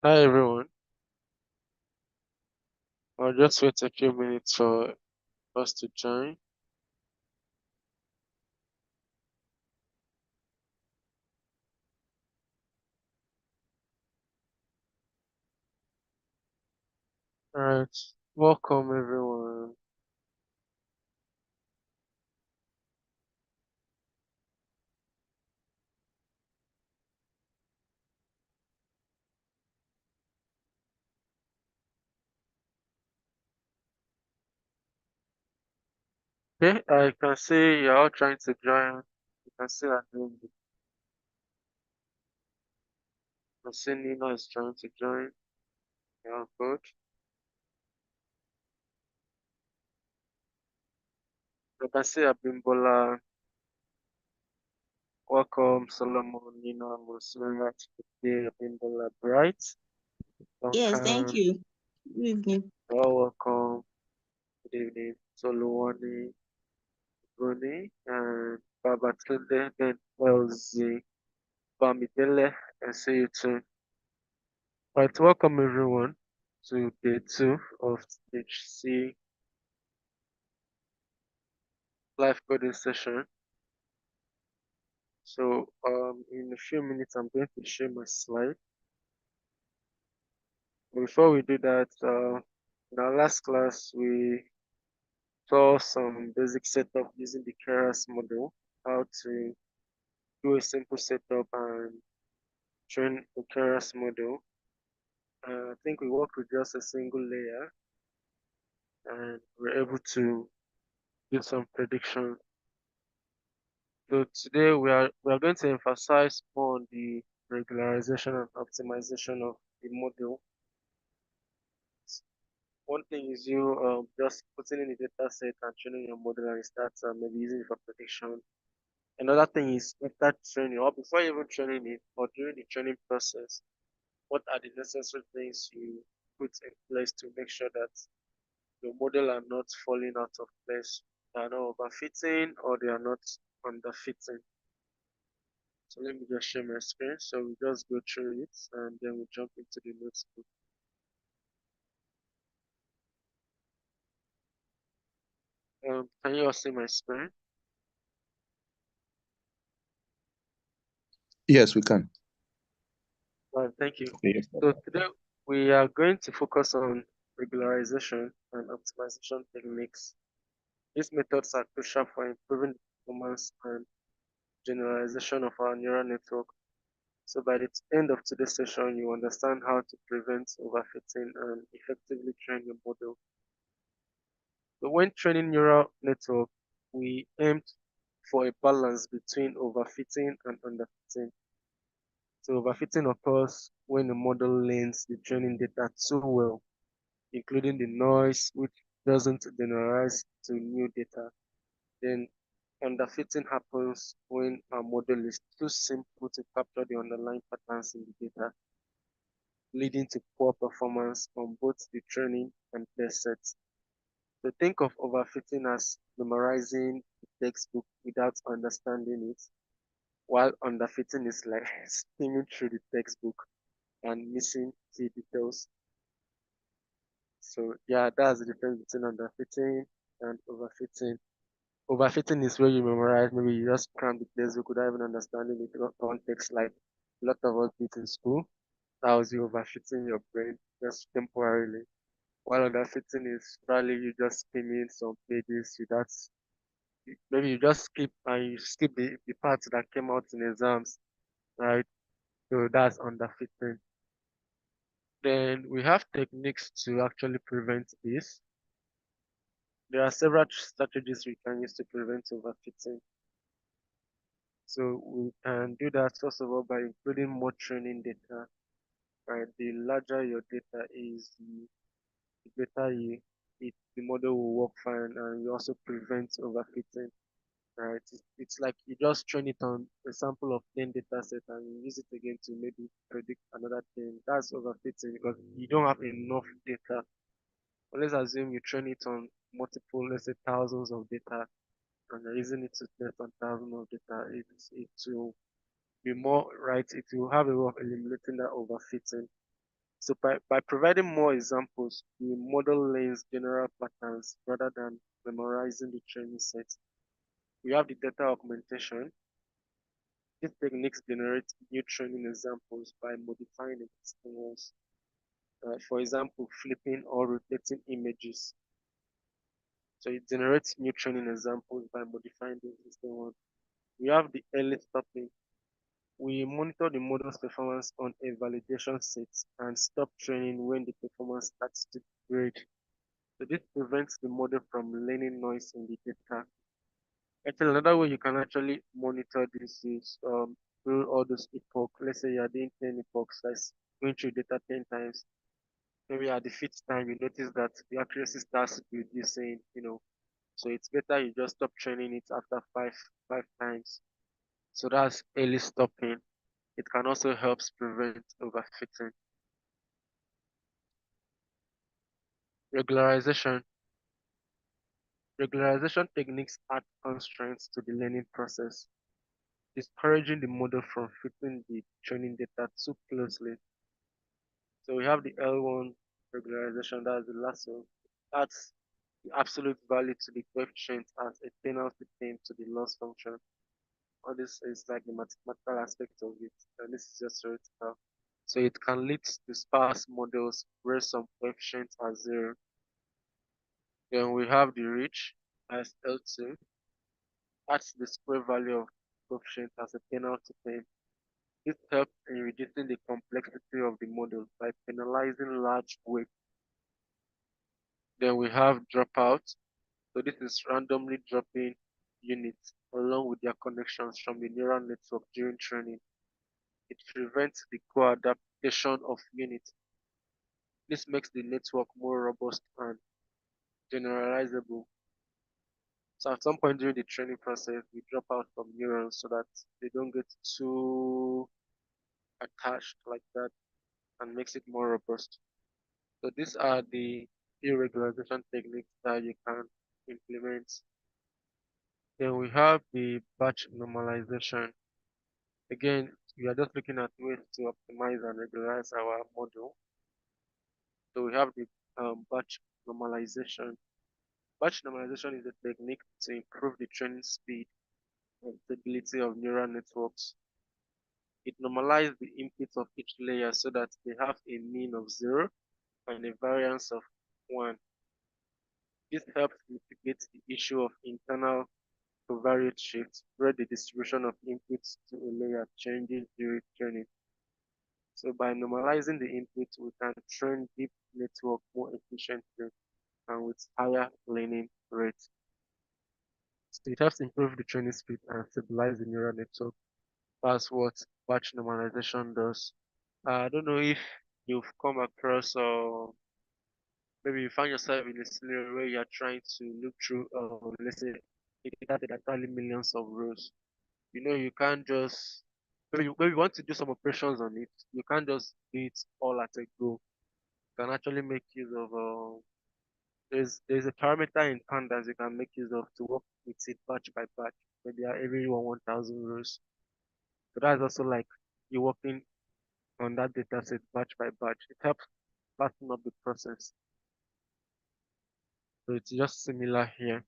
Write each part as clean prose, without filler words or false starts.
Hi everyone. I'll just wait a few minutes for us to join. Alright, welcome everyone. Okay, I can see you're all trying to join. You can see that I can see Nina is trying to join. Yeah, good. I can see Abimbola. Welcome Solomon, Nina, Muslimat, today Abimbola, Bright, Yes, thank Duncan. you. Good evening. You're all welcome. Good evening. Soluwani, Bruni, and Babatunde, then LZ. Bamidele, and see you too. Right, welcome everyone to day two of HC live coding session. So, in a few minutes, I'm going to share my slide. Before we do that, in our last class, we saw some basic setup using the Keras model, how to do a simple setup and train the Keras model. I think we worked with just a single layer and we're able to do some prediction. So today we are going to emphasize more on the regularization and optimization of the model. One thing is you just putting in the data set and training your model and start maybe using it for prediction. Another thing is after training or before even training it or during the training process, what are the necessary things you put in place to make sure that your model are not falling out of place, they are not overfitting or they are not underfitting. So let me just share my screen. So we just go through it and then we jump into the notebook. Can you all see my screen? Yes, we can. Thank you. Yes. So today we are going to focus on regularization and optimization techniques. These methods are crucial for improving the performance and generalization of our neural network. So by the end of today's session, you understand how to prevent overfitting and effectively train your model. So when training neural network, we aimed for a balance between overfitting and underfitting. So overfitting occurs when the model learns the training data too well, including the noise, which doesn't generalize to new data. Then underfitting happens when a model is too simple to capture the underlying patterns in the data, leading to poor performance on both the training and test sets. So think of overfitting as memorizing the textbook without understanding it, while underfitting is like skimming through the textbook and missing key details. So yeah, that's the difference between underfitting and overfitting. Overfitting is where you memorize, maybe you just cram the textbook without even understanding the context, like a lot of us did in school. That was you overfitting your brain just temporarily. While underfitting is probably you just skimming some pages without maybe you just skip and you skip the parts that came out in exams, right? So that's underfitting. Then we have techniques to actually prevent this. There are several strategies we can use to prevent overfitting. So we can do that first of all by including more training data. Right, the larger your data is, the better the model will work fine, and you also prevent overfitting. Right, it's like you just train it on a sample of 10 data set and you use it again to maybe predict another 10. That's overfitting because you don't have enough data. But let's assume you train it on multiple, let's say thousands of data, and you're using it to test on thousands of data. It will be more right. It will have a way of eliminating that overfitting. So by providing more examples, the model learns general patterns rather than memorizing the training set. We have the data augmentation. These techniques generate new training examples by modifying existing ones. For example, flipping or rotating images. So it generates new training examples by modifying the existing one. We have the early stopping. We monitor the model's performance on a validation set and stop training when the performance starts to degrade. So this prevents the model from learning noise in the data. Actually, another way you can actually monitor this is through all those epoch. Let's say you're doing 10 epochs, that's going through data 10 times. Maybe at the fifth time, you notice that the accuracy starts reducing, so it's better you just stop training it after five times. So that's early stopping. It can also help prevent overfitting. Regularization. Regularization techniques add constraints to the learning process, discouraging the model from fitting the training data too closely. So we have the L1 regularization, that's the last one. That's the absolute value to the coefficient as a penalty term to the loss function. All this is like the mathematical aspect of it, and this is just theoretical. So it can lead to sparse models where some coefficients are zero. Then we have the reach as L2. That's the square value of coefficient as a penalty term. This helps in reducing the complexity of the model by penalizing large weight. Then we have dropout. So this is randomly dropping units along with their connections from the neural network during training. It prevents the co-adaptation of units. This makes the network more robust and generalizable. So at some point during the training process, we drop out from neurons so that they don't get too attached like that and makes it more robust. So these are the irregularization techniques that you can implement. Then we have the batch normalization. Again, we are just looking at ways to optimize and regularize our model. So we have the batch normalization. Batch normalization is a technique to improve the training speed and stability of neural networks. It normalizes the inputs of each layer so that they have a mean of 0 and a variance of 1. This helps mitigate the issue of internal covariate shifts where the distribution of inputs to a layer changes during training. So by normalizing the input, we can train deep network more efficiently and with higher learning rates. So it helps improve the training speed and stabilize the neural network. That's what batch normalization does. I don't know if you've come across or maybe you find yourself in a scenario where you're trying to look through, let's say, a data set that probably millions of rows. You can't just, maybe you want to do some operations on it. You can't just do it all at a go. You can actually make use of, there's a parameter in pandas you can make use of to work with it batch by batch. Maybe every 1,000 rows. So that's also like you working on that data set batch by batch. It helps fasten up the process. So it's just similar here.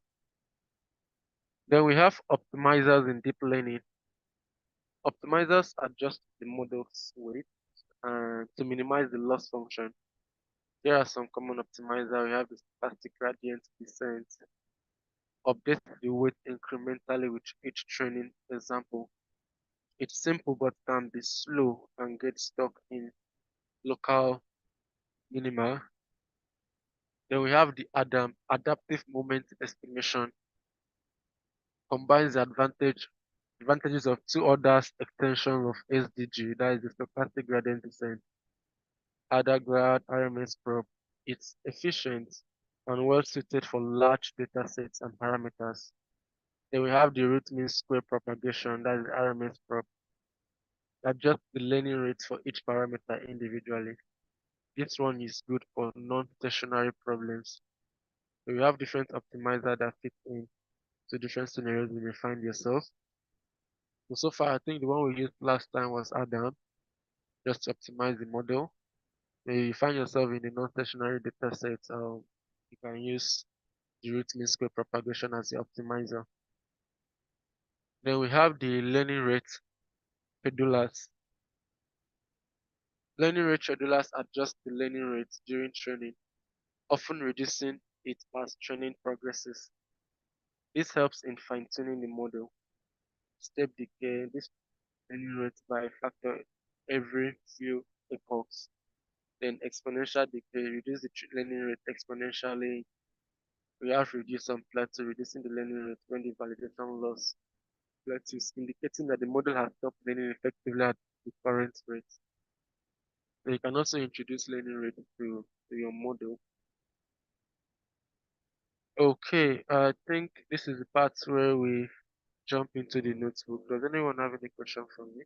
Then we have optimizers in deep learning. Optimizers adjust the model's weight to minimize the loss function. Here are some common optimizers. We have the stochastic gradient descent, update the weight incrementally with each training example. It's simple but can be slow and get stuck in local minima. Then we have the adaptive moment estimation, combines the advantages of two orders extension of SDG, that is the stochastic gradient descent, ADA-grad RMS probe. It's efficient and well suited for large data sets and parameters. Then we have the root mean square propagation, that is RMS probe, adjust the learning rates for each parameter individually. This one is good for non-stationary problems. So you have different optimizer that fit in to different scenarios you may find yourself. So far, I think the one we used last time was Adam, just to optimize the model. Maybe you find yourself in a non-stationary data set, you can use the root mean square propagation as the optimizer. Then we have the learning rate schedulers. Learning rate schedulers adjust the learning rate during training, often reducing it as training progresses. This helps in fine-tuning the model. Step decay, this learning rate by factor every few epochs. Then exponential decay, reduce the learning rate exponentially. We have reduced some plateau, reducing the learning rate when the validation loss plateaus, indicating that the model has stopped learning effectively at the current rate. So you can also introduce learning rate to your model. Okay, I think this is the part where we jump into the notebook. Does anyone have any question for me?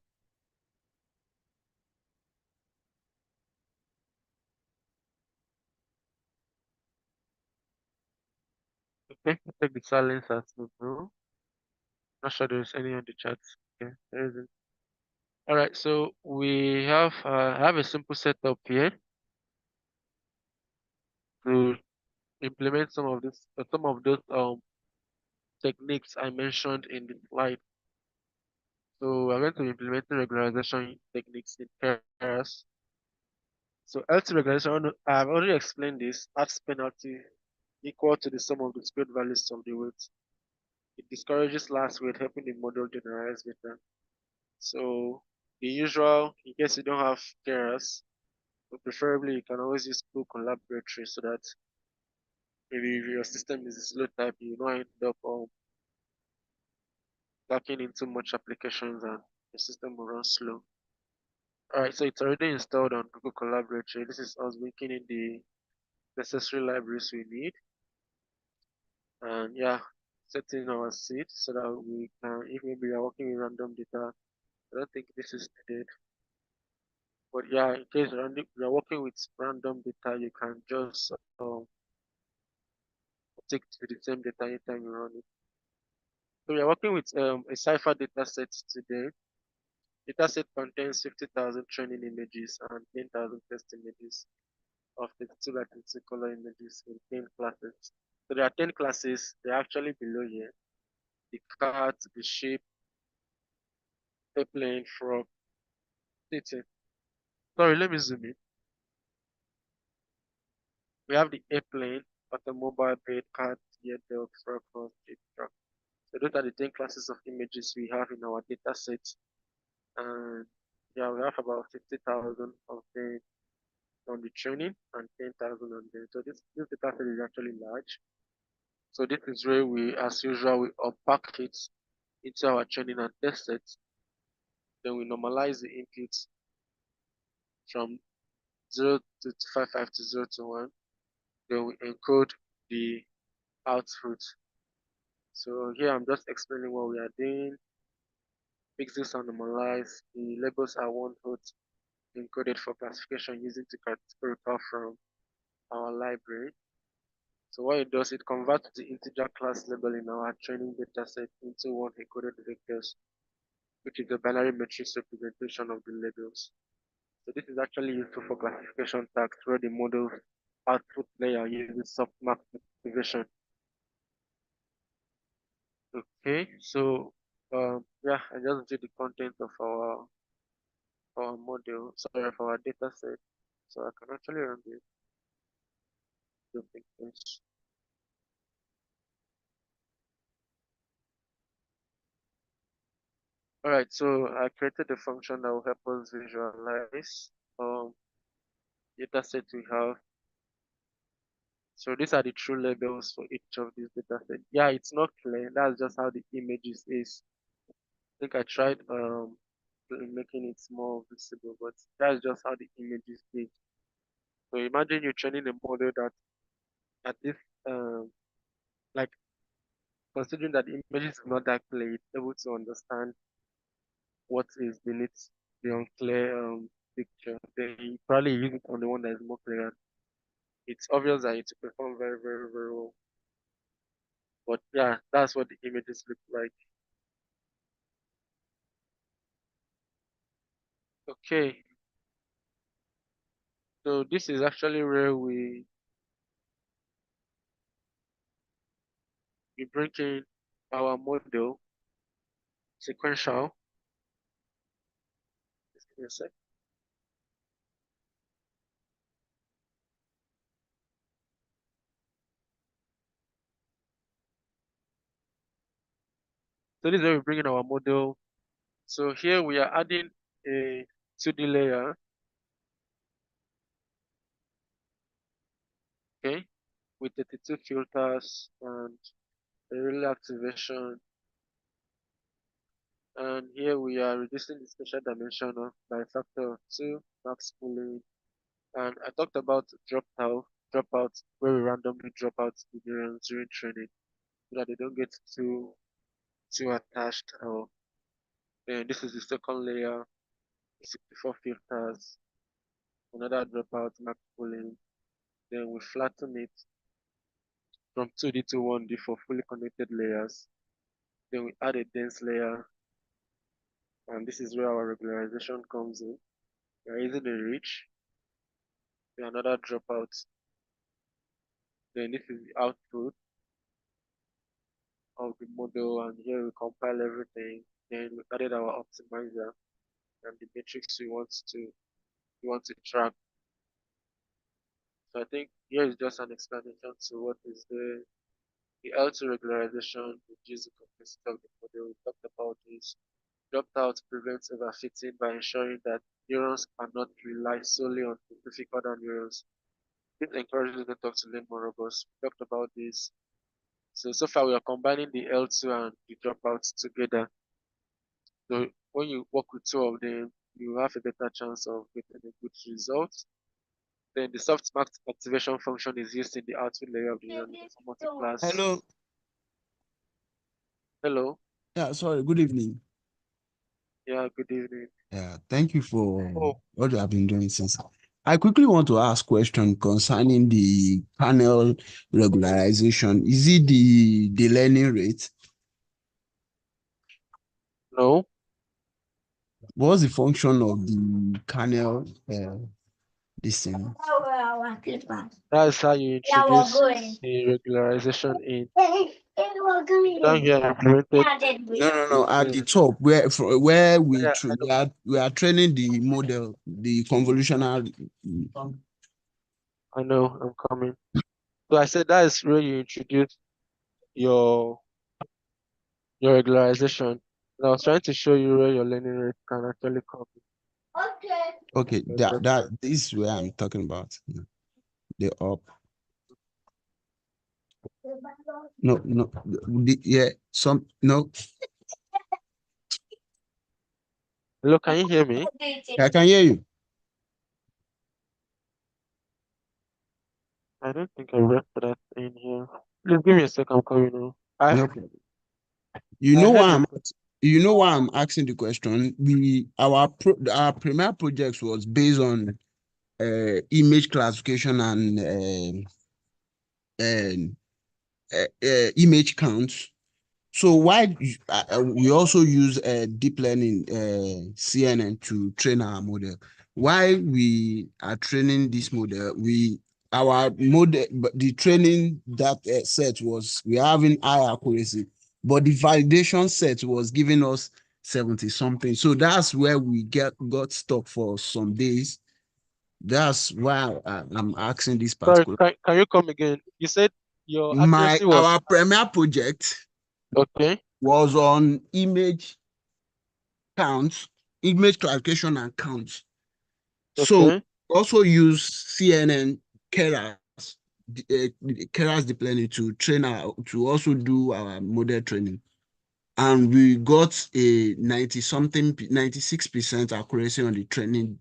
Okay, I take the silence as no. Not sure there's any on the chat. Okay, there isn't. All right, so we have I have a simple setup here to implement some of those techniques I mentioned in the slide. So we're going to be implementing regularization techniques in pairs. So LT regularization, I've already explained this, adds penalty equal to the sum of the squared values of the weights. It discourages last weight, helping the model generalize better. So the usual, in case you don't have carers, but preferably you can always use full collaboratory so that maybe if your system is a slow type, you don't end up lacking into much applications and the system will run slow. Alright, so it's already installed on Google Collaboratory. This is us making in the necessary libraries we need. And yeah, setting our seed so that we can, if maybe we are working with random data, I don't think this is needed. But yeah, in case you are working with random data, you can just take to the same data anytime you run it. So we are working with a cipher data set today. Data set contains 50,000 training images and 10,000 test images of the two by 32 color images in 10 classes. So there are 10 classes, they're actually below here. The cat, the sheep, airplane, frog, city. Sorry, let me zoom in. We have the airplane, automobile, bird, cat, deer, dog, frog, horse, sheep, truck. So those are the 10 classes of images we have in our data set. And yeah, we have about 50,000 of them on the training and 10,000 on them. So this data set is actually large. So this is where we, as usual, we unpack it into our training and test set. Then we normalize the inputs from 0 to 55 to 0 to 1. Then we encode the output. So here I'm just explaining what we are doing. Pixels are normalized. The labels are one hot encoded for classification using the categorical from our library. So what it does, it converts the integer class label in our training dataset into one encoded vectors, which is a binary matrix representation of the labels. So this is actually useful for classification tags where the model output layer uses softmax activation. Okay, so yeah, I just did the content of our model, sorry, of our data set. So I can actually run the things. All right, so I created a function that will help us visualize data set we have. So these are the true labels for each of these data sets. Yeah, it's not clear. That's just how the images is. I think I tried making it more visible, but that's just how the images is. So imagine you're training a model that at this like considering that the images is not that clear, it's able to understand what is beneath the unclear picture. Then you probably use it on the one that is more clear. It's obvious that it will perform very, very, very well. But yeah, that's what the images look like. Okay, So this is actually where we bring in our model sequential. Just give me a sec. So this is where we bring in our model. So here we are adding a 2D layer, okay, with 32 filters and a relay activation. And here we are reducing the spatial dimension by a factor of 2, max pooling. And I talked about dropout, where we randomly drop out the neurons during training so that they don't get too attached. Or then this is the second layer, 64 filters, another dropout, max pooling. Then we flatten it from 2D to 1D for fully connected layers. Then we add a dense layer, and this is where our regularization comes in. We're using a reach, then another dropout. Then this is the output of the model, and here we compile everything. Then we added our optimizer and the metrics we want to track. So I think here is just an explanation to what is the L2 regularization reduces the complexity of the model. We talked about this. Dropped out prevents overfitting by ensuring that neurons cannot rely solely on specific other neurons. This encourages the network to learn more robust. We talked about this. So far we are combining the L2 and the dropouts together. So when you work with two of them, you have a better chance of getting a good result. Then the softmax activation function is used in the output layer of the neural multi-class. Hello. Hello. Yeah, sorry. Good evening. Yeah, good evening. Yeah, thank you for Oh, what you have been doing since. I quickly want to ask question concerning the panel regularization. Is it the learning rate? no. What's the function of the kernel? This thing. That's how you introduce the regularization in. Down here, I implemented. No. At the Yeah, top, where yeah, I know. we are training the model, the convolutional. I know. I'm coming. So I said that is where you introduce your your regularization. And I was trying to show you where your learning rate can actually come Okay, in. that this is where I'm talking about. The up. No. Yeah, some no. Hello, can you hear me? I can hear you. I don't think I read that in here. Please give me a second. I'm coming now. I No problem. You I know heard why your I'm question. you know why I'm asking the question. Our premier project was based on image classification and image counts. So why we also use deep learning CNN to train our model? Why we are training this model? Our model, but the training that set was we are having high accuracy, but the validation set was giving us 70 something. So that's where we got stuck for some days. That's why I'm asking this Sorry, particular. can you come again? You said your My accuracy was our premier project okay. was on counts, image classification and counts. So Okay. also use CNN Keras, Keras deep learning to train to also do our model training. And we got a 90 something, 96% accuracy on the training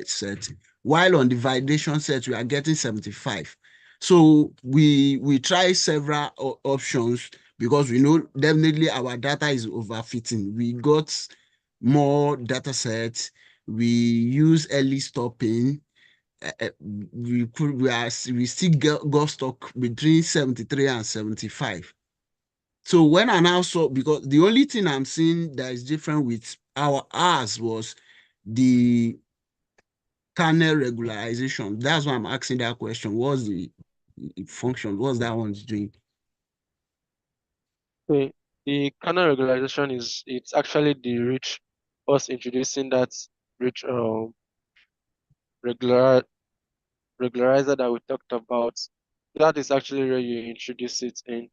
set, while on the validation set, we are getting 75. So we try several options because we know definitely our data is overfitting. We got more data sets. We use early stopping. We still got stock between 73 and 75. So when I now saw, because the only thing I'm seeing that is different with ours was the kernel regularization. That's why I'm asking that question. What's the function? What's that one doing? The kernel regularization it's actually the rich us introducing that rich regular regularizer that we talked about. That is actually where you introduce it in.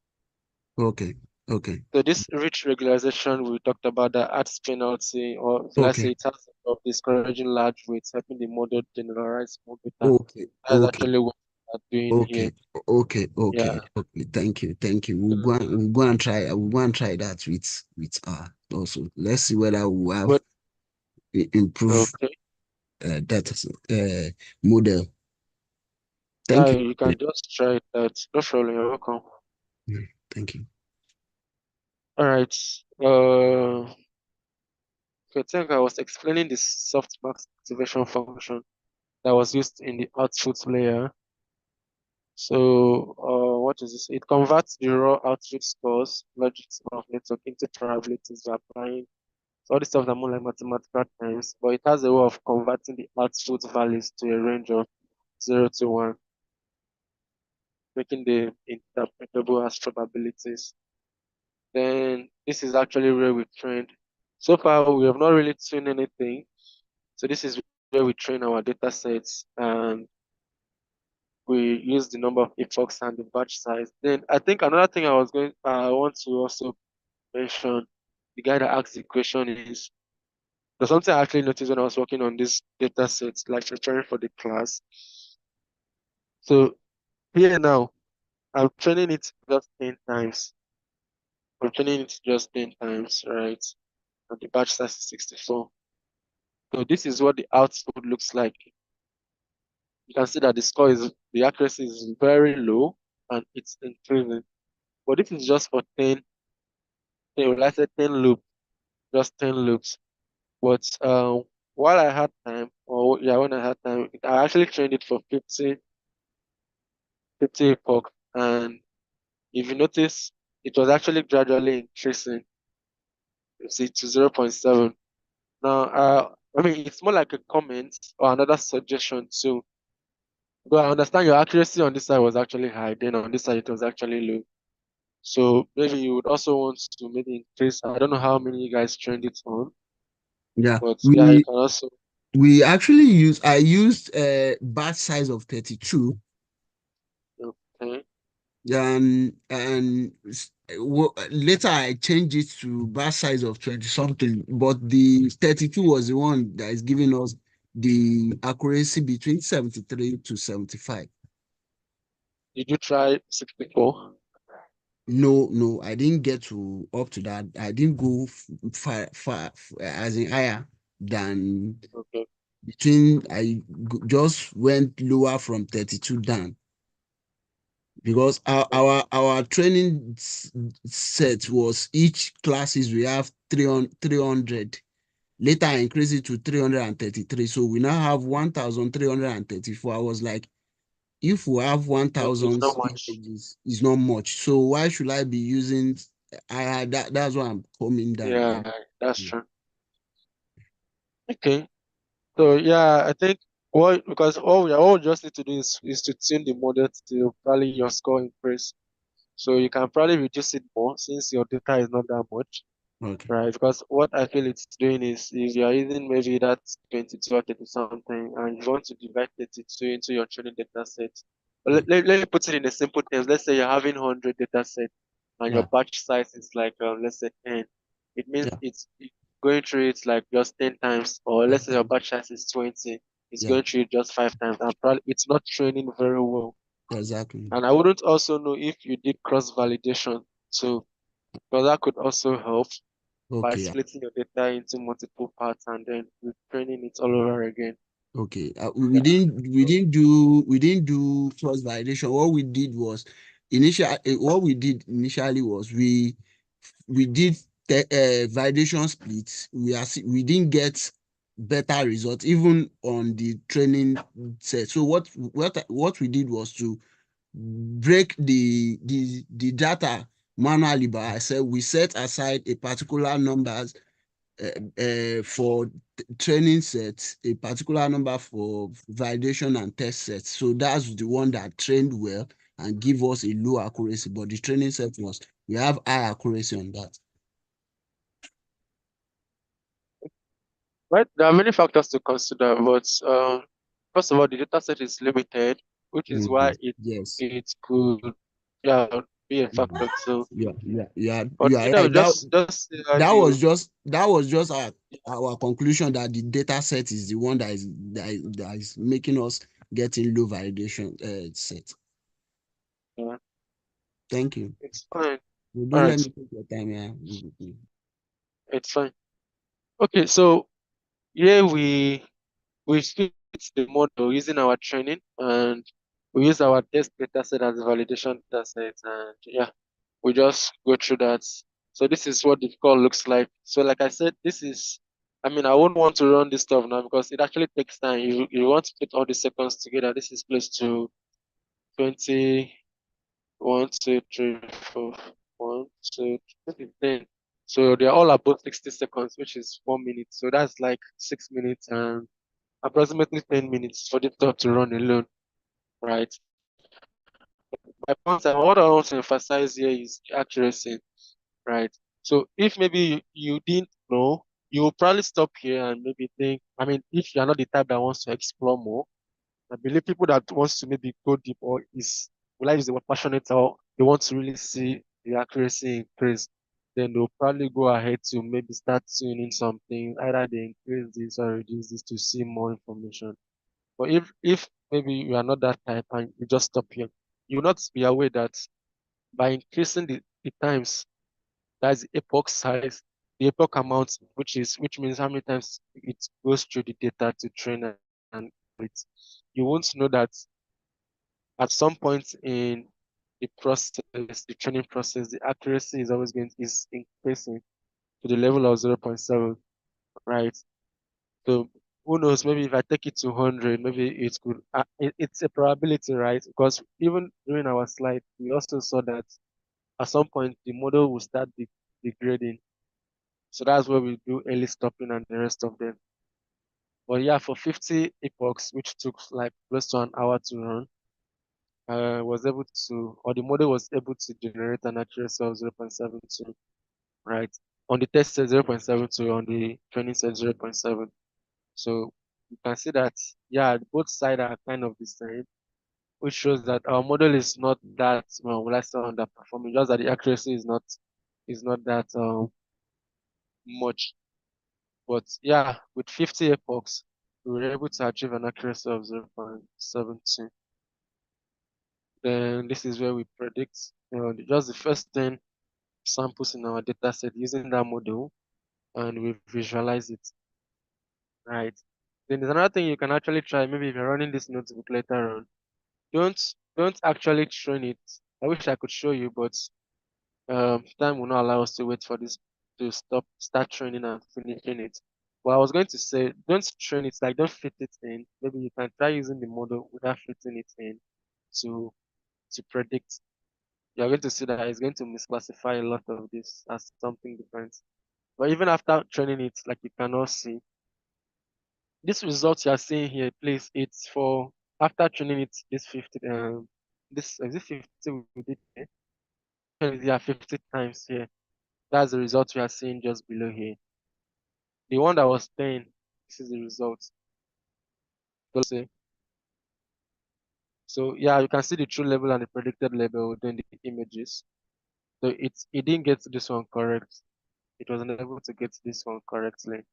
Okay. Okay. So this rich regularization we talked about that adds penalty, or let's say Okay. it has of discouraging large weights, helping the model generalize more data. Okay. That's Okay. actually what we are doing here. Okay. Okay. Yeah. Okay. Okay. Thank you. Thank you. We'll go and try that with also. Let's see whether we have But improve okay. that model. Yeah, Thank you. you can just try it out. No problem, you're welcome. Thank you. All right. I think I was explaining the softmax activation function that was used in the output layer. So, what is this? It converts the raw output scores, logics of network into probabilities by applying. So all this stuff are more like mathematical terms, but it has a way of converting the output values to a range of 0 to 1, making them interpretable as probabilities. Then this is actually where we trained. So far, we have not really tuned anything. So this is where we train our data sets, and we use the number of epochs and the batch size. Then I think another thing I want to also mention, the guy that asked the question is, there's something I actually noticed when I was working on this data sets, like preparing for the class. So here now, I'm training it just 10 times. I'm training it just 10 times, right? And the batch size is 64. So this is what the output looks like. You can see that the accuracy is very low and it's increasing. But this is just for 10, say 10 loops, just 10 loops. But while I had time, or yeah, when I had time, I actually trained it for 50 epoch. And if you notice, it was actually gradually increasing, you see, to 0.7. Now, I mean, it's more like a comment or another suggestion too. But I understand your accuracy on this side was actually high, then on this side it was actually low. So maybe you would also want to maybe increase. I don't know how many you guys trained it on, Yeah. but yeah, you can also. We actually I used a batch size of 32. Okay. Later I changed it to batch size of 20 something, but the 32 was the one that is giving us the accuracy between 73 to 75. Did you try 64? No, I didn't get to up to that. I didn't go far as in higher than Okay. between. Just went lower from 32 down because our training set was each classes we have 300. Later I increased it to 333. So we now have 1,334. I was like, if we have It's 1,000 not much. images, it's not much. So why should I be using? That's why I'm coming down. Yeah, that's true. Okay. So yeah, I think what because all we just need to do is to tune the model to probably your score increase. So you can probably reduce it more since your data is not that much. Okay. Right, because what I feel it's doing is if you are using maybe that 22 or 30 something and you want to divide 32 into your training data set. But Yeah. let me put it in a simple terms. Let's say you're having 100 data set and your Yeah. batch size is like, let's say 10. It means Yeah. it's going through it like just 10 times, or let's say your batch size is 20. It's Yeah. going through it just 5 times, and probably it's not training very well. Exactly. And I wouldn't also know if you did cross validation too, because that could also help by Okay. splitting your data into multiple parts and then retraining it all over again. Okay. Yeah. So We didn't do cross validation. What we did initially was we did validation splits. We didn't get better results even on the training set. So what we did was to break the data manually by ourselves. We set aside a particular numbers for training sets, a particular number for validation and test sets. So that's the one that trained well and give us a low accuracy. But the training set we have high accuracy on that. Right, there are many factors to consider, but first of all, the data set is limited, which is why Yes. it could be a factor too. You But are right. just say that you That was just our conclusion that the data set is the one that is making us getting low validation set. yeah, Thank you. it's fine. All Don't let right, me take your time. Yeah. it's fine. Okay, so here we fit the model using our training, and we use our test data set as a validation data set, and yeah, we just go through that. So this is what the call looks like. So like I said, this is, I mean, I wouldn't want to run this stuff now because it actually takes time. You want to put all the seconds together. This is close to 20, 1, 2, 3, 4, 1, 2, 10. So they're all about 60 seconds, which is 4 minutes. So that's like 6 minutes and approximately 10 minutes for the stuff to run alone, right? My point, and what I want to emphasize here is accuracy, right? So if maybe you didn't know, you will probably stop here and maybe think, I mean, if you're not the type that wants to explore more, I believe people that wants to maybe go deep or is, will I use the word passionate, or they want to really see the accuracy increase, then they'll probably go ahead to maybe start tuning something, either they increase this or reduce this to see more information. But if maybe you are not that type and you just stop here, you will not be aware that by increasing the times, that's the epoch size, the epoch amount, which means how many times it goes through the data to train and it. You won't know that at some point in the process, the training process, the accuracy is always is increasing to the level of 0.7, right? So who knows? Maybe if I take it to 100, maybe it could. It's a probability, right? Because even during our slide, we also saw that at some point the model will start degrading. So that's where we do early stopping and the rest of them. But yeah, for 50 epochs, which took like close to an hour to run, was able to, or the model was able to generate an accuracy of 0.72, right? On the test set 0.72, on the training set 0.7. So you can see that, yeah, both sides are kind of the same, which shows that our model is not that, well, let's say underperforming, just that the accuracy is not that much. But yeah, with 50 epochs, we were able to achieve an accuracy of 0.72. Then this is where we predict, just the first 10 samples in our data set using that model, and we visualize it, right? Then there's another thing you can actually try, maybe if you're running this notebook later on. Don't actually train it. I wish I could show you, but time will not allow us to wait for this to start training and finishing it. But I was going to say, don't train it, like don't fit it in. Maybe you can try using the model without fitting it in to predict. You're going to see that it's going to misclassify a lot of this as something different. But even after training it, like you cannot see, this result you are seeing here, please, it's for after training it this 50 this is it 50 we did here? Yeah, 50 times here. That's the result we are seeing just below here. The one that was 10, this is the result. See. So yeah, you can see the true level and the predicted level within the images. So it didn't get this one correct. It was unable to get this one correctly.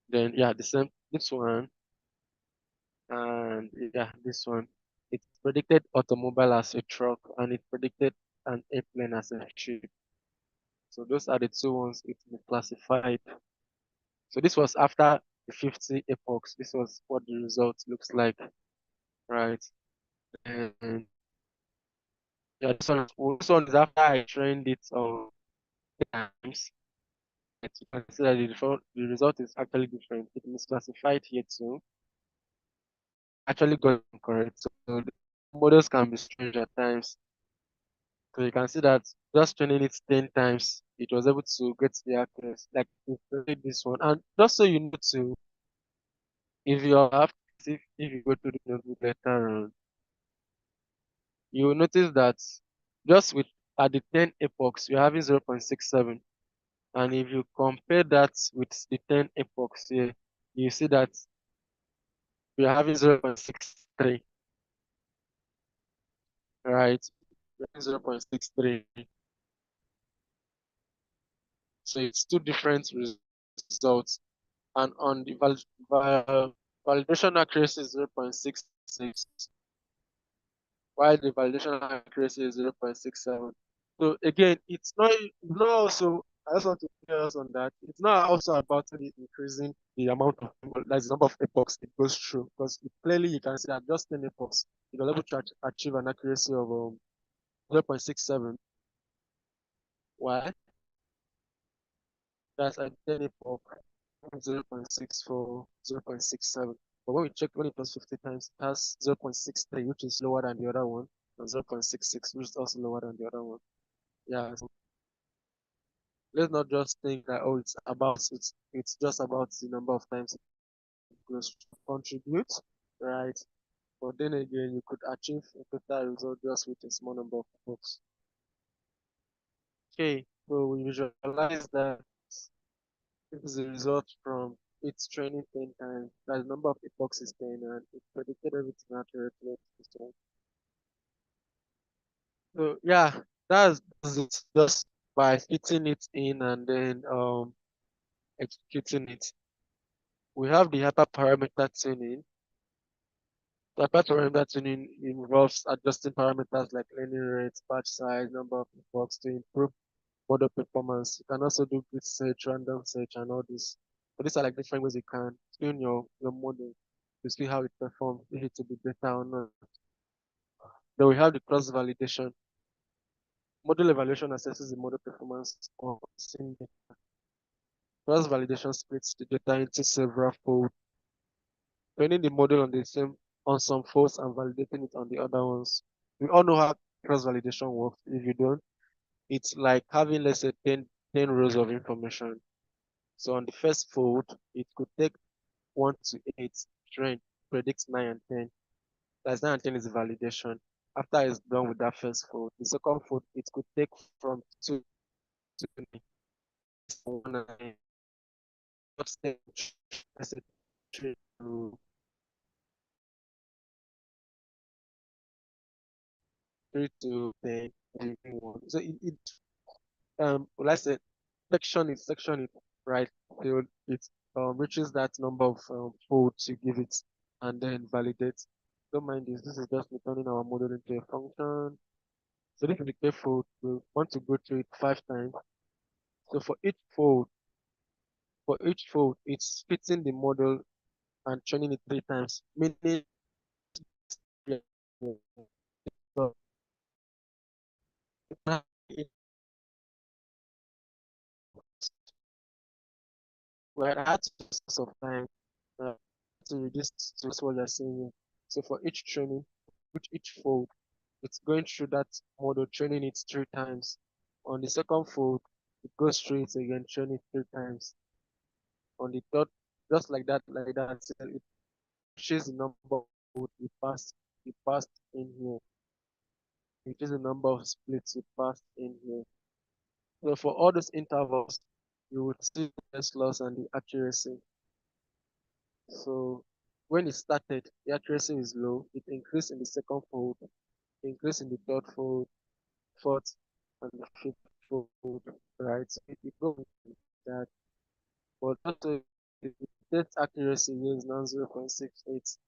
Then yeah, the same this one, and yeah, this one. It predicted automobile as a truck, and it predicted an airplane as a ship. So those are the two ones it classified. So this was after the 50 epochs. This was what the result looks like, right? And yeah, this one is after I trained it on times. You can see that the result is actually different. It misclassified here too. Actually got it correct. So the models can be strange at times. So you can see that just training it 10 times it was able to get the accuracy. Like we played this one, and just so you know too, if you have if you go to the notebook later on, you will notice that just with at the 10 epochs, you're having 0.67. And if you compare that with the 10 epochs here, you see that we're having 0.63, right? We're having 0.63. So it's two different results. And on the validation accuracy is 0.66, while the validation accuracy is 0.67. So again, it's not also, I just want to clear us on that. It's not also about increasing the amount of like the number of epochs it goes through, because clearly you can see that just 10 epochs, you're able to achieve an accuracy of 0.67. Why? That's a 10 epoch, 0.64, 0.67. But when we check when it was 50 times, it has 0.63, which is lower than the other one, and 0.66, which is also lower than the other one. Yeah, so let's not just think that it's just about the number of times it goes to contribute, right? But then again, you could achieve a total result just with a small number of books. Okay, so we visualize that this is a result from its training 10 times. That the number of epochs is 10, and it predicted everything accurately. So yeah, that's it. Just by fitting it in and then executing it. We have the hyperparameter tuning. The hyperparameter tuning involves adjusting parameters like learning rate, batch size, number of epochs to improve model performance. You can also do grid search, random search, and all this. So these are like different ways you can tune your model to see how it performs, if it will be better or not. Then we have the cross validation. Model evaluation assesses the model performance on same data. Cross validation splits the data into several folds, training the model on some folds and validating it on the other ones. We all know how cross validation works. If you don't, it's like having, let's say, 10 rows of information. So on the first fold, it could take 1 to 8, train, predicts 9 and 10. That's 9 and 10 is the validation. After it's done with that first fold, the second fold, it could take from 2 to 9. 1 and 9. Let's say 3 to 10. So let's say section it right till it reaches that number of folds you give it, and then validate. Don't mind this. This is just returning our model into a function. So this is the k fold. We want to go through it 5 times. So for each fold, it's fitting the model and training it 3 times. Meaning, so it we had to source of time uh, to reduce to what you're saying here. So for each training, with each fold, it's going through that model, training it 3 times. On the second fold, it goes through it again, training it 3 times. On the third, just like that, so it shows the number of fold you passed in here. It is the number of splits you passed in here. So for all those intervals, you would see the S loss and the accuracy. So when it started, the accuracy is low. It increased in the second fold, increased in the third fold, fourth, and the fifth fold, right? So it goes with that. But also, the test accuracy here is now 0.68.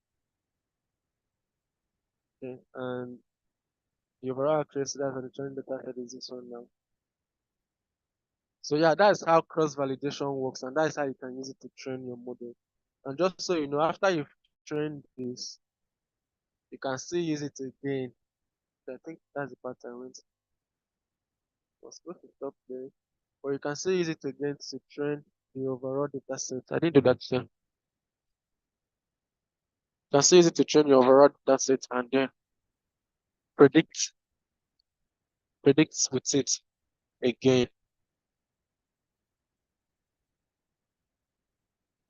Okay, and the overall accuracy that's on the training data set is this one now. So yeah, that's how cross validation works, and that's how you can use it to train your model. And just so you know, after you've trained this, you can still use it again. I think that's the part I went. I was supposed to stop there, but you can still use it again to train the overall data set. I didn't do that here. You can still use it to train your overall data set and then predict predicts with it again.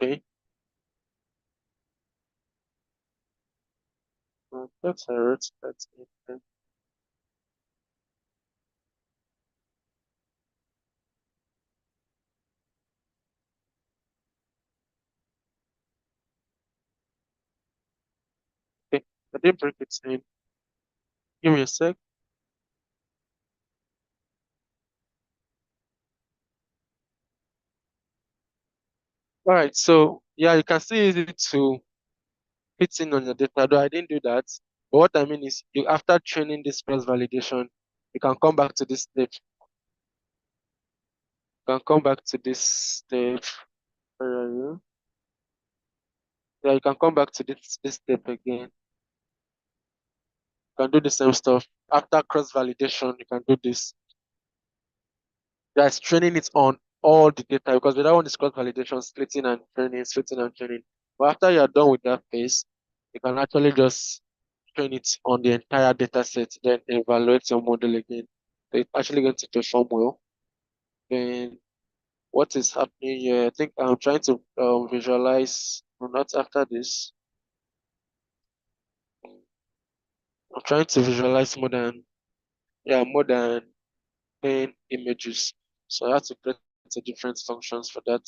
Okay. That's a root. That's it. Okay. I did break it in. Give me a sec. All right. So yeah, you can still use it to fit in on your data. Though I didn't do that. But what I mean is, you after training this cross validation, you can come back to this step. You can come back to this step. Where are you? Yeah, you can come back to this step again. You can do the same stuff. After cross validation, you can do this. That's training it on all the data because we don't want this cross validation, splitting and training, splitting and training. But after you're done with that phase, you can actually just train it on the entire data set, then evaluate your model again. So it's actually going to perform well. Then what is happening here? I think I'm trying to visualize, no, not after this. I'm trying to visualize more than 10 images. So I have to create the different functions for that.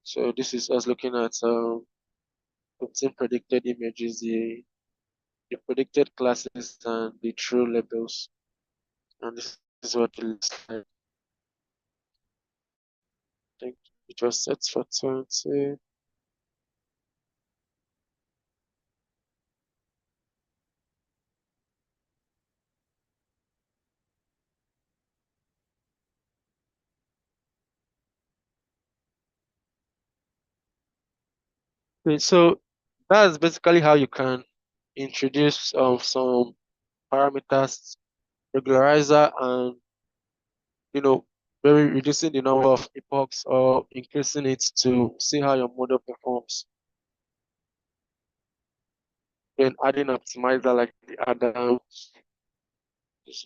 So this is us looking at 15 predicted images, the predicted classes and the true labels. And this is what it looks like. I think it was set for 20. Okay, so that's basically how you can introduce some parameters, regularizer, and you know, maybe reducing the number of epochs or increasing it to see how your model performs. Then adding optimizer like the Adam, this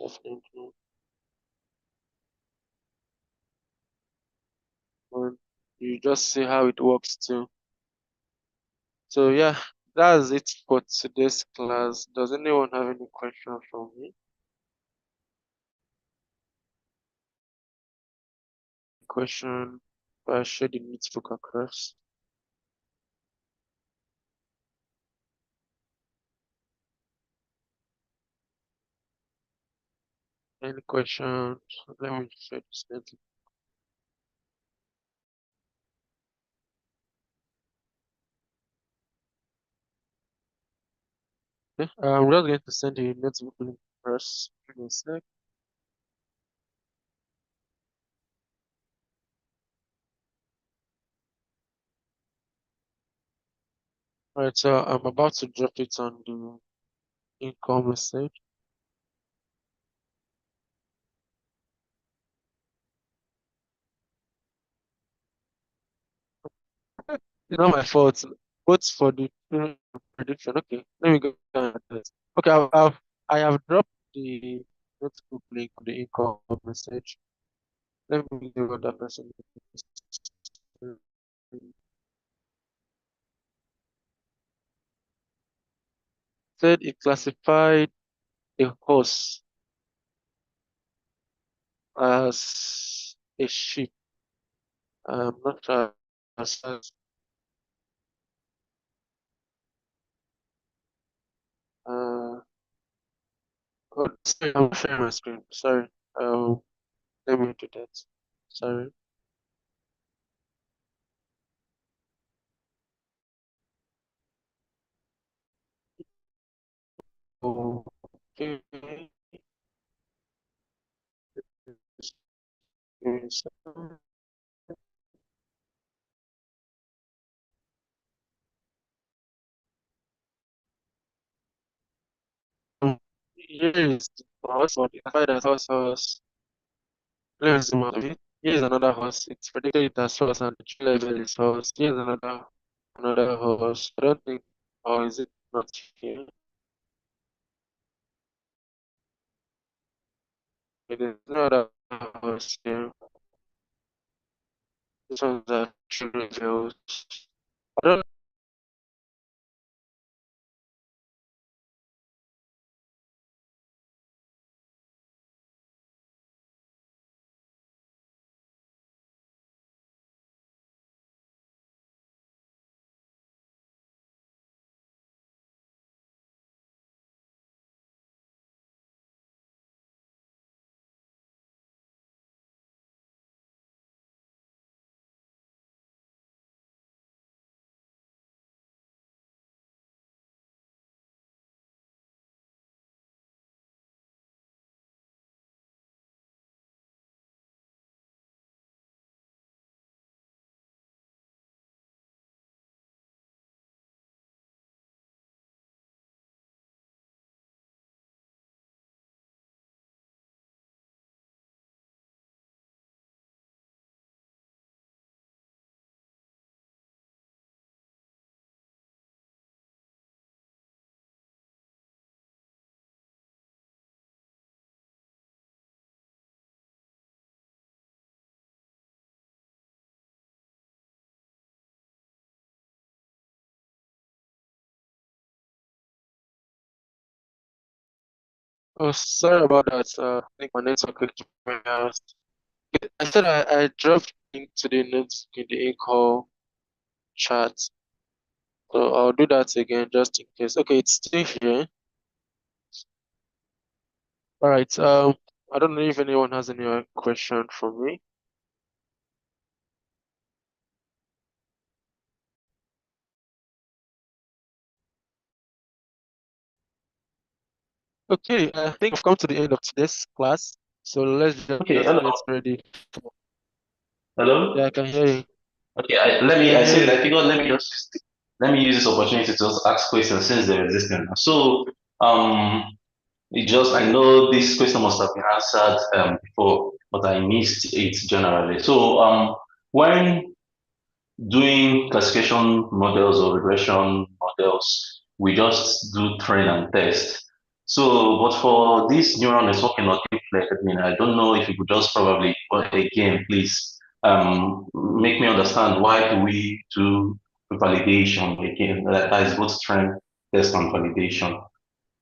and you just see how it works too. So yeah, that's it for today's class. Does anyone have any questions for me? Question? I share the notebook across. Any questions? Let me share this notebook. Okay, I'm just going to send the notebook link first. Give me a sec. Alright, so I'm about to drop it on the income message. It's not my fault. Both for the prediction. Okay, let me go down at this. Okay, I have dropped the notebook link on the income message. Let me give what that person said. It classified a horse as a sheep. I'm not sure. Uh, oh, sorry, I'm sharing my screen. Sorry. Um, let me do that. Sorry. Okay. Yes, horse body. I find that horse. Let me zoom out of it. Here's another horse. It's predicted it as horse and the tree level is horse. Here's another horse. I don't think, or is it not here? It is not a horse here. This one's actually reveals. I don't Oh, sorry about that. I think my network kicked me out. I said I dropped into the notes in the call chat. So I'll do that again just in case. Okay, it's still here. All right. I don't know if anyone has any question for me. Okay, I think we've come to the end of today's class. So let's Okay, just hello. get ready. Hello. Yeah, I can hear you. Okay, let I me. can I hear said you. I figured let me use this opportunity to just ask questions since they're existing. So, it just I know this question must have been answered before, but I missed it generally. So, when doing classification models or regression models, we just do train and test. So, but for this neural networking or deep learning, I don't know if you could just probably, again, please, make me understand why do we do validation again? That is both train, test, and validation.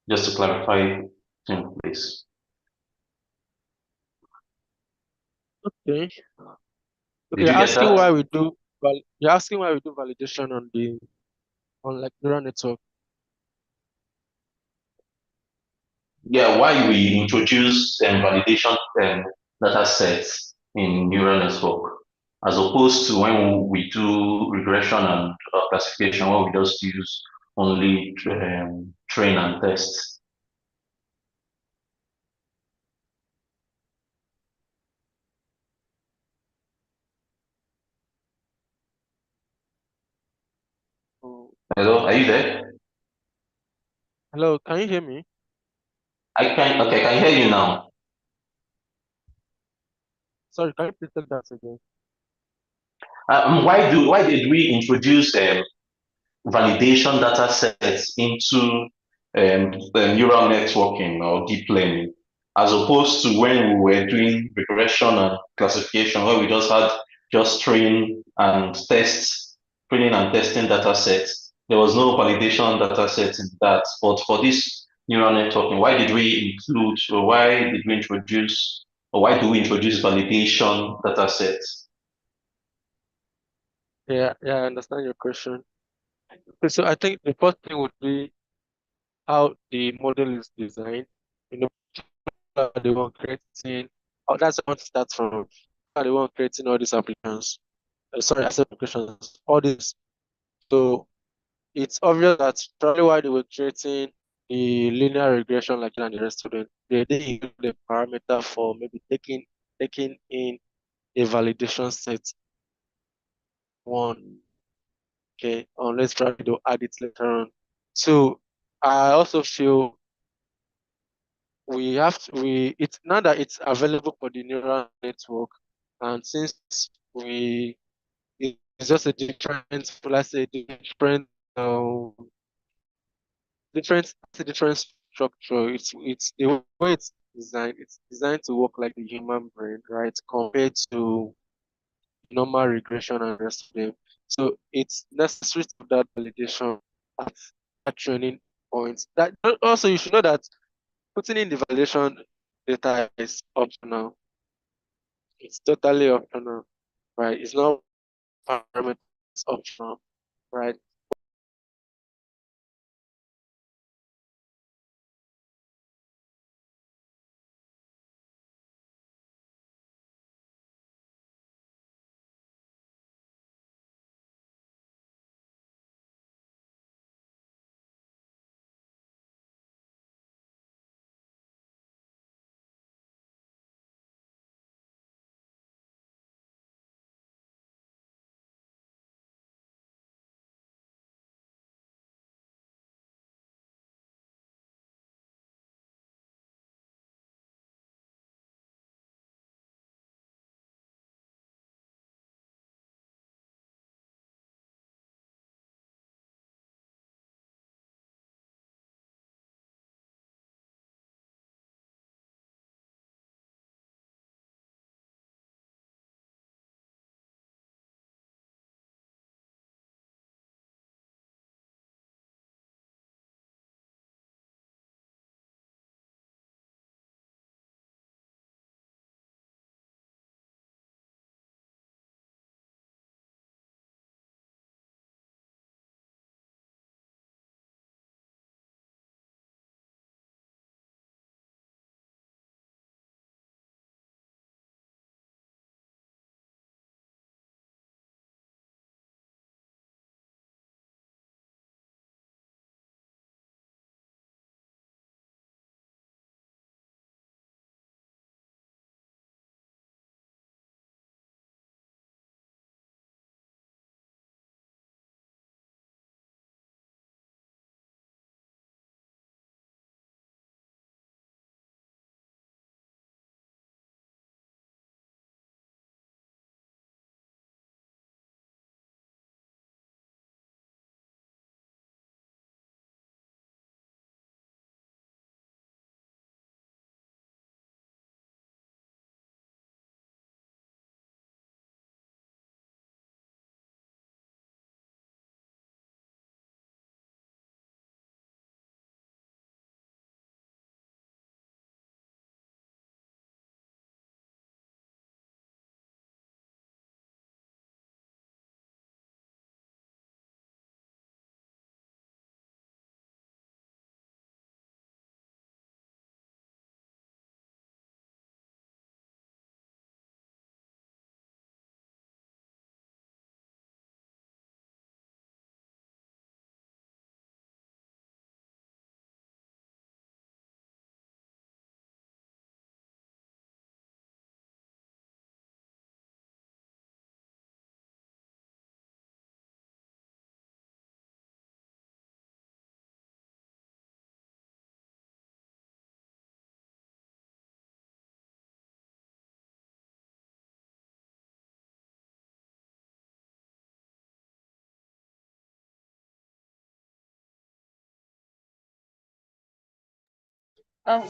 Just to clarify, please. Okay. Okay, Did you get that? you're asking why we do validation on like neural network. Yeah, why we introduce validation data sets in neural network as opposed to when we do regression and classification where we just use only train and test. Oh, Hello, are you there? hello, can you hear me? Okay, I can hear you now. Sorry, can you please take that again? Why did we introduce validation data sets into neural networking or deep learning, as opposed to when we were doing regression and classification, where we just had just training and testing data sets. There was no validation data set in that. But for this neural networking, why did we include, or why did we introduce, or why do we introduce validation data sets? Yeah, I understand your question. Okay, so I think the first thing would be how the model is designed. You know, the one creating, oh, that's the one to start from. The one creating all these applications. Sorry, I said applications. All this. So it's obvious that's probably why they were creating the linear regression like and the rest of them. They include the parameter for maybe taking in a validation set one. Okay, unless probably they'll add it later on. So I also feel it's now that it's available for the neural network, and since we it's just a different, let's say um different structure. It's the way it's designed to work like the human brain, right? Compared to normal regression and rest of them. So it's necessary to have that validation at that training point. That also you should know that putting in the validation data is optional. It's totally optional, right? It's not parameter, it's optional, right?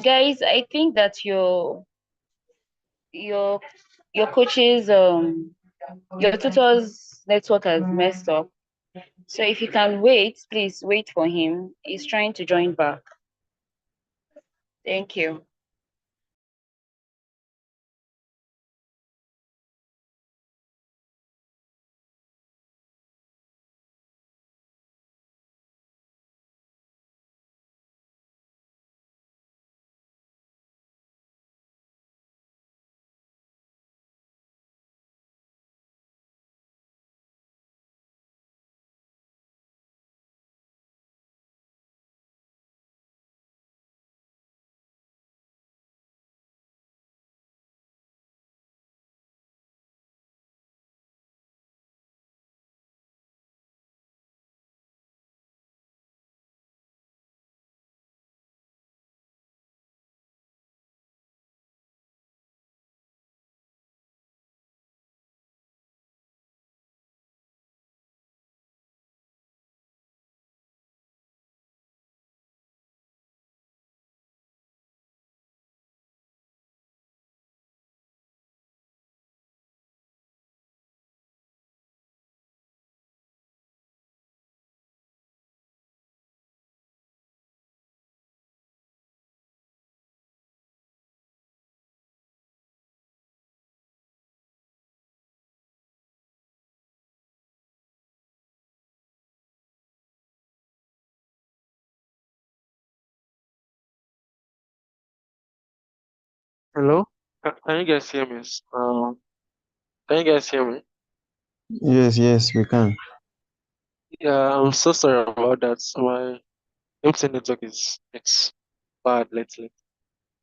Guys, I think that your your coach's your tutor's network has messed up. So if you can wait, please wait for him. He's trying to join back. Thank you. Hello? Can you guys hear me? Can you guys hear me? Yes, yes, we can. Yeah, I'm so sorry about that. So my internet network is it's bad lately.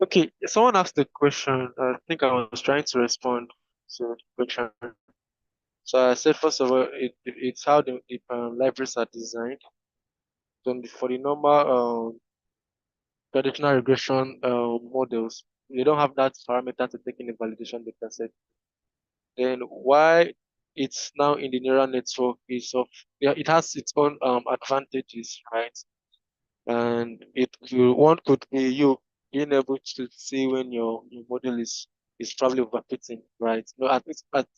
Okay, someone asked a question. I think I was trying to respond to the question. So I said, first of all, it's how the libraries are designed. So for the normal traditional regression models, they don't have that parameter to take in the validation data set. Then why it's now in the neural network is of yeah, it has its own advantages, right? And one could be you being able to see when your model is probably overfitting, right? No, at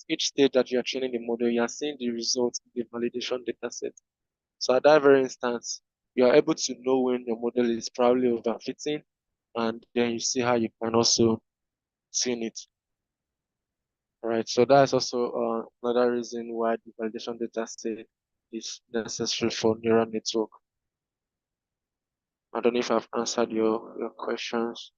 each stage that you are training the model, you are seeing the results in the validation data set. So at that very instance, you are able to know when your model is probably overfitting, and then you see how you can also tune it. Right, so that's also another reason why the validation data set is necessary for neural network. I don't know if I've answered your questions.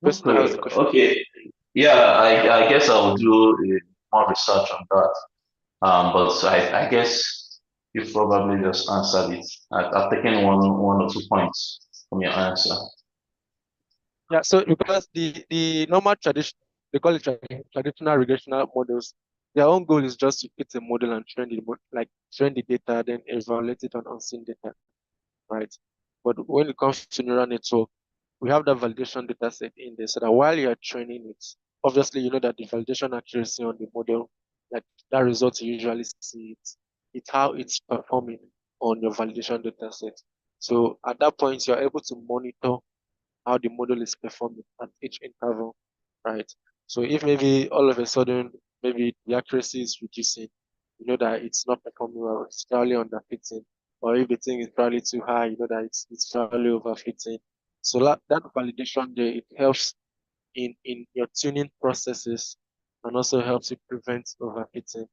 Question, how's Okay, the question? okay. Yeah, I guess I'll do more research on that. But I guess you probably just answered it. I've taken one or two points from your answer. Yeah, so because the normal tradition, they call it traditional regressional models, their own goal is just to fit a model and train the data, then evaluate it on unseen data, right? But when it comes to neural network, we have that validation data set in there so that while you are training it, obviously you know that the validation accuracy on the model, like that result you usually see it's how it's performing on your validation data set. So at that point, you're able to monitor how the model is performing at each interval, right? So if maybe all of a sudden, maybe the accuracy is reducing, you know that it's not performing well, it's probably underfitting. Or if the thing is probably too high, you know that it's probably overfitting. So that validation there, it helps in your tuning processes and also helps you prevent overfitting.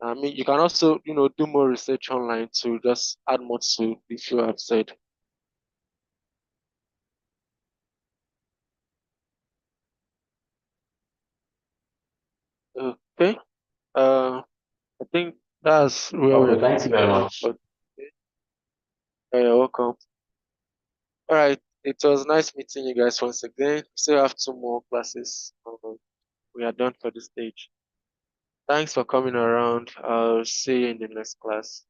I mean, you can also, do more research online to just add more to the few I've said. Okay. I think that's where we're Okay, going thank you to very end much. for today. You're welcome. All right. It was nice meeting you guys once again. Still have two more classes. We are done for the stage. Thanks for coming around. I'll see you in the next class.